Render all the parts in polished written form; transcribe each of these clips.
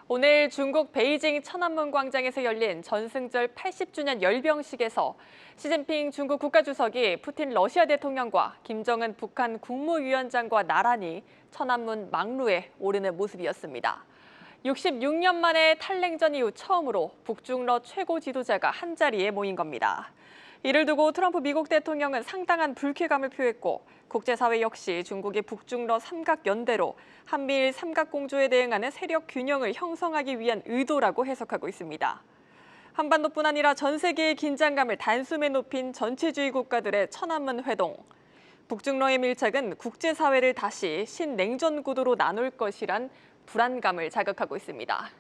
오늘 중국 베이징 천안문 광장에서 열린 전승절 80주년 열병식에서 시진핑 중국 국가주석이 푸틴 러시아 대통령과 김정은 북한 국무위원장과 나란히 천안문 망루에 오르는 모습이었습니다. 66년 만에 탈냉전 이후 처음으로 북중러 최고 지도자가 한자리에 모인 겁니다. 이를 두고 트럼프 미국 대통령은 상당한 불쾌감을 표했고 국제사회 역시 중국의 북중러 삼각연대로 한미일 삼각공조에 대응하는 세력 균형을 형성하기 위한 의도라고 해석하고 있습니다. 한반도뿐 아니라 전 세계의 긴장감을 단숨에 높인 전체주의 국가들의 천안문 회동. 북중러의 밀착은 국제사회를 다시 신냉전 구도로 나눌 것이란 불안감을 자극하고 있습니다.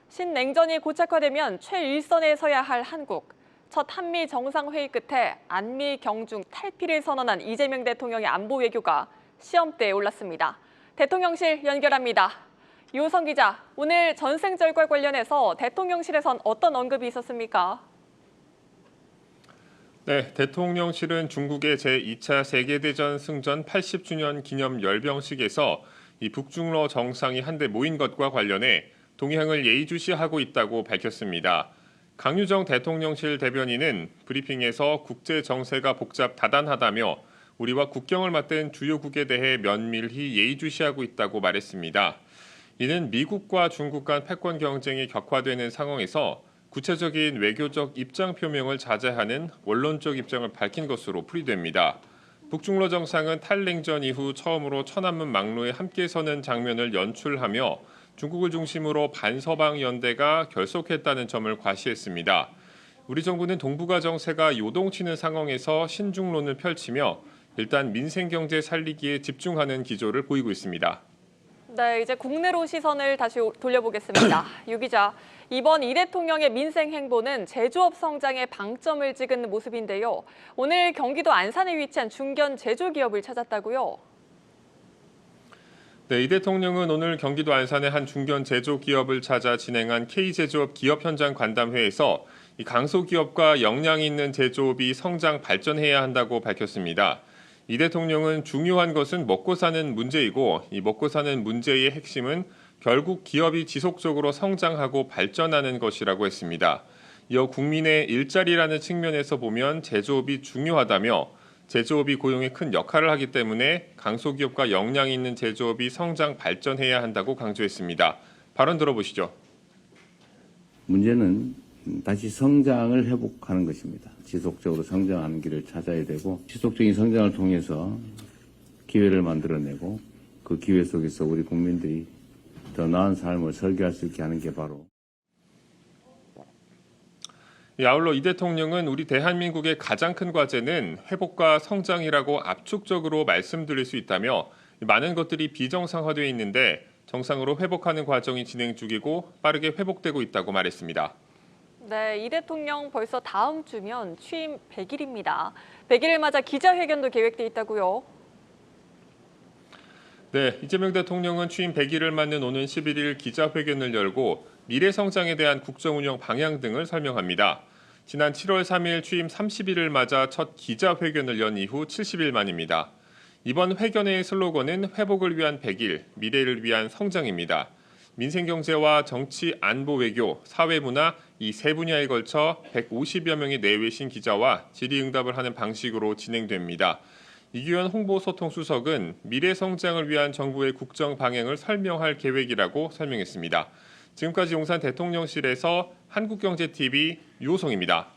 신냉전이 고착화되면 최일선에 서야 할 한국. 첫 한미 정상회의 끝에 안미 경중 탈피를 선언한 이재명 대통령의 안보 외교가 시험대에 올랐습니다. 대통령실 연결합니다. 유호성 기자, 오늘 전승절과 관련해서 대통령실에선 어떤 언급이 있었습니까? 네, 대통령실은 중국의 제2차 세계대전 승전 80주년 기념 열병식에서 이 북중러 정상이 한데 모인 것과 관련해 동향을 예의주시하고 있다고 밝혔습니다. 강유정 대통령실 대변인은 브리핑에서 국제 정세가 다단하다며 우리와 국경을 맞댄 주요국에 대해 면밀히 예의주시하고 있다고 말했습니다. 이는 미국과 중국 간 패권 경쟁이 격화되는 상황에서 구체적인 외교적 입장 표명을 자제하는 원론적 입장을 밝힌 것으로 풀이됩니다. 북중러 정상은 탈냉전 이후 처음으로 천안문 망루에 함께 서는 장면을 연출하며 중국을 중심으로 반서방 연대가 결속했다는 점을 과시했습니다. 우리 정부는 동북아 정세가 요동치는 상황에서 신중론을 펼치며 일단 민생 경제 살리기에 집중하는 기조를 보이고 있습니다. 네, 이제 국내로 시선을 다시 돌려보겠습니다. 유 기자, 이번 이 대통령의 민생 행보는 제조업 성장에 방점을 찍은 모습인데요. 오늘 경기도 안산에 위치한 중견 제조기업을 찾았다고요? 네, 이 대통령은 오늘 경기도 안산의 한 중견 제조기업을 찾아 진행한 K제조업 기업 현장 간담회에서 이 강소기업과 역량 있는 제조업이 성장 발전해야 한다고 밝혔습니다. 이 대통령은 중요한 것은 먹고 사는 문제이고 이 먹고 사는 문제의 핵심은 결국 기업이 지속적으로 성장하고 발전하는 것이라고 했습니다. 이어 국민의 일자리라는 측면에서 보면 제조업이 중요하다며 제조업이 고용에 큰 역할을 하기 때문에 강소기업과 역량 있는 제조업이 성장 발전해야 한다고 강조했습니다. 발언 들어보시죠. 문제는 다시 성장을 회복하는 것입니다. 지속적으로 성장하는 길을 찾아야 되고 지속적인 성장을 통해서 기회를 만들어내고 그 기회 속에서 우리 국민들이 더 나은 삶을 설계할 수 있게 하는 게 바로 아울러 이 대통령은 우리 대한민국의 가장 큰 과제는 회복과 성장이라고 압축적으로 말씀드릴 수 있다며 많은 것들이 비정상화되어 있는데 정상으로 회복하는 과정이 진행 중이고 빠르게 회복되고 있다고 말했습니다. 네, 이 대통령 벌써 다음 주면 취임 100일입니다. 100일을 맞아 기자회견도 계획돼 있다고요? 네, 이재명 대통령은 취임 100일을 맞는 오는 11일 기자회견을 열고 미래 성장에 대한 국정운영 방향 등을 설명합니다. 지난 7월 3일 취임 30일을 맞아 첫 기자회견을 연 이후 70일 만입니다. 이번 회견의 슬로건은 회복을 위한 100일, 미래를 위한 성장입니다. 민생경제와 정치, 안보, 외교, 사회문화 이 세 분야에 걸쳐 150여 명의 내외신 기자와 질의응답을 하는 방식으로 진행됩니다. 이규현 홍보소통수석은 미래 성장을 위한 정부의 국정 방향을 설명할 계획이라고 설명했습니다. 지금까지 용산 대통령실에서 한국경제TV 유호성입니다.